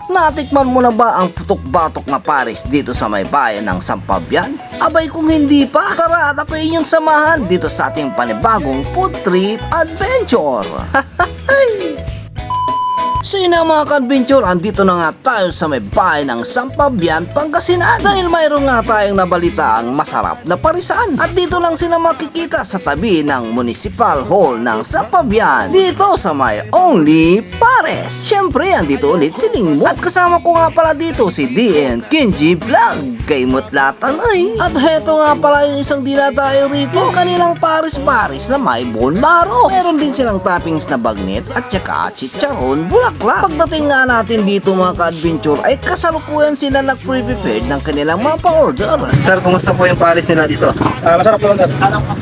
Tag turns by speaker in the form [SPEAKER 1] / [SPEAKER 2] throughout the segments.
[SPEAKER 1] Natikman mo na ba ang putok-batok na Paris dito sa may bayan ng Sampabian? Abay kung hindi pa, tara at ako inyong samahan dito sa ating panibagong food trip adventure. So yun na mga ka-adventure, andito na nga tayo sa may bahay ng Sampabian, Pangasinan dahil mayroon nga tayong nabalita ang masarap na parisan at dito lang sila makikita sa tabi ng Municipal Hall ng Sampabian dito sa may Only Pares. Syempre andito ulit si Lingmo at kasama ko nga pala dito si DN Kenji Vlog kay Mutlatan ay. At heto nga pala yung isang dila tayo rito, yung kanilang Paris-Paris na may bone marrow. Meron din silang toppings na bagnet at saka chicharon bulaklak. Pagdating nga natin dito mga ka-adventure ay kasalukuyan sila nag-pre-prepared ng kanilang mga pa-order.
[SPEAKER 2] Sir, kumusta po yung Paris nila dito?
[SPEAKER 3] Masarap po lang.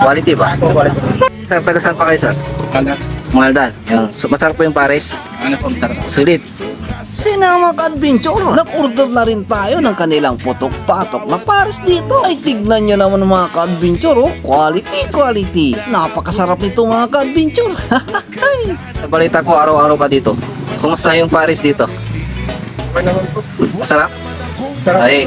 [SPEAKER 2] Quality ba?
[SPEAKER 3] Quality.
[SPEAKER 2] Sir, taga saan pa kayo, sir?
[SPEAKER 3] Kanda.
[SPEAKER 2] Maldan. Yung, masarap po yung Paris?
[SPEAKER 3] Ano po, masarap.
[SPEAKER 2] Sulit.
[SPEAKER 1] Sina mga ka-adventure, nag-order na rin tayo ng kanilang putok-patok na Paris dito. Ay tignan nyo naman mga ka-adventure, oh. Quality. Napakasarap nito mga ka-adventure.
[SPEAKER 2] Sa balita ko, araw-araw ka dito. Kumusta yung Paris dito? Masarap? Ay,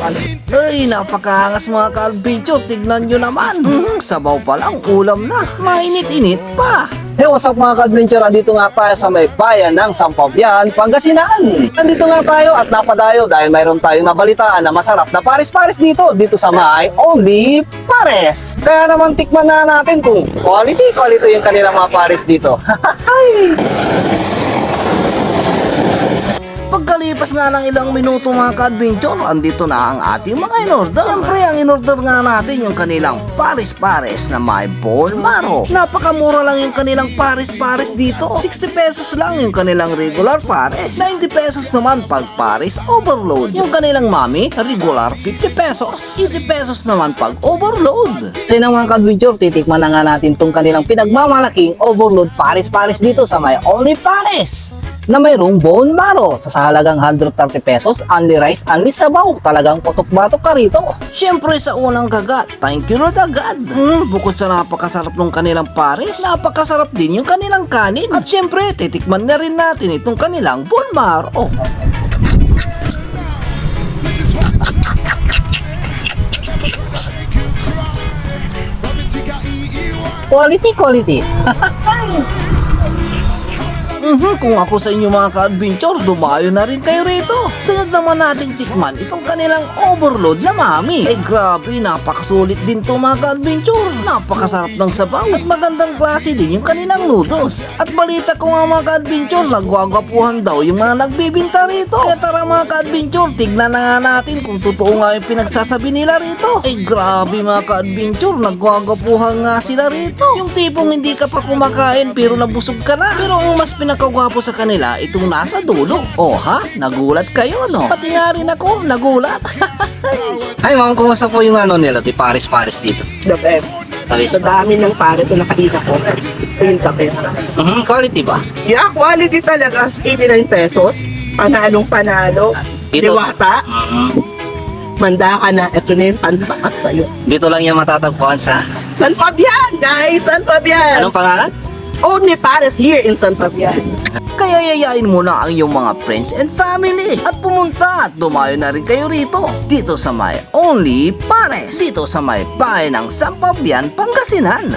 [SPEAKER 1] Ay, napakaangas mga ka-adventure. Tignan nyo naman. Sabaw pa lang, ulam na. Mainit-init pa.
[SPEAKER 4] Hey, what's up mga ka-adventure? Andito nga tayo sa may bayan ng Sampabian, Pangasinan. Nandito nga tayo at napadayo dahil mayroon tayong nabalitaan na masarap na Paris-Paris dito sa may Only Pares. Kaya naman tikman na natin kung quality yung kanilang mga Paris dito.
[SPEAKER 1] Pagkalipas nga ng ilang minuto mga ka-adventure, andito na ang ating mga in-order. Siyempre, ang in-order nga natin yung kanilang Paris-Pares na may bone marrow. Napakamura lang yung kanilang Paris-Pares dito. 60 pesos lang yung kanilang regular Pares. 90 pesos naman pag Paris overload. Yung kanilang mami, regular 50 pesos. 80 pesos naman pag overload.
[SPEAKER 4] So yun ang mga ka-adventure, titikman na nga natin tong kanilang pinagmamalaking overload Paris-Pares dito sa may Only Pares na mayroong bone marrow sa halagang 130 pesos, only rice, only sabaw. Talagang putok-batok ka rito.
[SPEAKER 1] Siyempre sa unang kagat, thank you Lord agad. Bukod sa napakasarap ng kanilang Paris, napakasarap din yung kanilang kanin. At siyempre, titikman na rin natin itong kanilang bone marrow.
[SPEAKER 4] Quality.
[SPEAKER 1] Kung ako sa inyo mga ka-adventure, dumayo na rin kayo rito. Sunod naman nating tikman itong kanilang overload na mami. Ay grabe, napakasulit din to mga ka-adventure. Napakasarap ng sabaw at magandang klase din yung kanilang noodles. At balita ko nga mga ka-adventure, nagwagapuhan daw yung mga nagbibinta rito. Kaya tara mga ka-adventure, tignan na nga natin kung totoo nga yung pinagsasabi nila rito. Ay grabe mga ka-adventure, nagwagapuhan nga sila rito. Yung tipong hindi ka pa kumakain pero nabusog ka na. Pero ang mas pinakagwapo sa kanila itong nasa dulo. Oh ha? Nagulat kayo no? Pati nga rin ako, nagulat.
[SPEAKER 2] hi ma'am, kumusta po yung ano nila, di Paris-Paris dito?
[SPEAKER 5] The best.
[SPEAKER 2] Paris.
[SPEAKER 5] Sa dami ng Paris na nakita ko, yung the best.
[SPEAKER 2] Quality ba?
[SPEAKER 5] Yeah, quality talaga. 89 pesos. Panalong-panalo.
[SPEAKER 2] Dito-
[SPEAKER 5] Diwata. Manda ka na. Ito na yung pantakat sa'yo.
[SPEAKER 2] Dito lang yung matatagpuan sa...
[SPEAKER 5] San Fabian, guys! San Fabian!
[SPEAKER 2] Anong pangalan?
[SPEAKER 5] Only Paris here in San Fabian.
[SPEAKER 1] Kaya yayain mo na ang iyong mga friends and family at pumunta at dumayo na rin kayo rito dito sa may Only Pares, dito sa may bahay ng Sampabian, Pangasinan.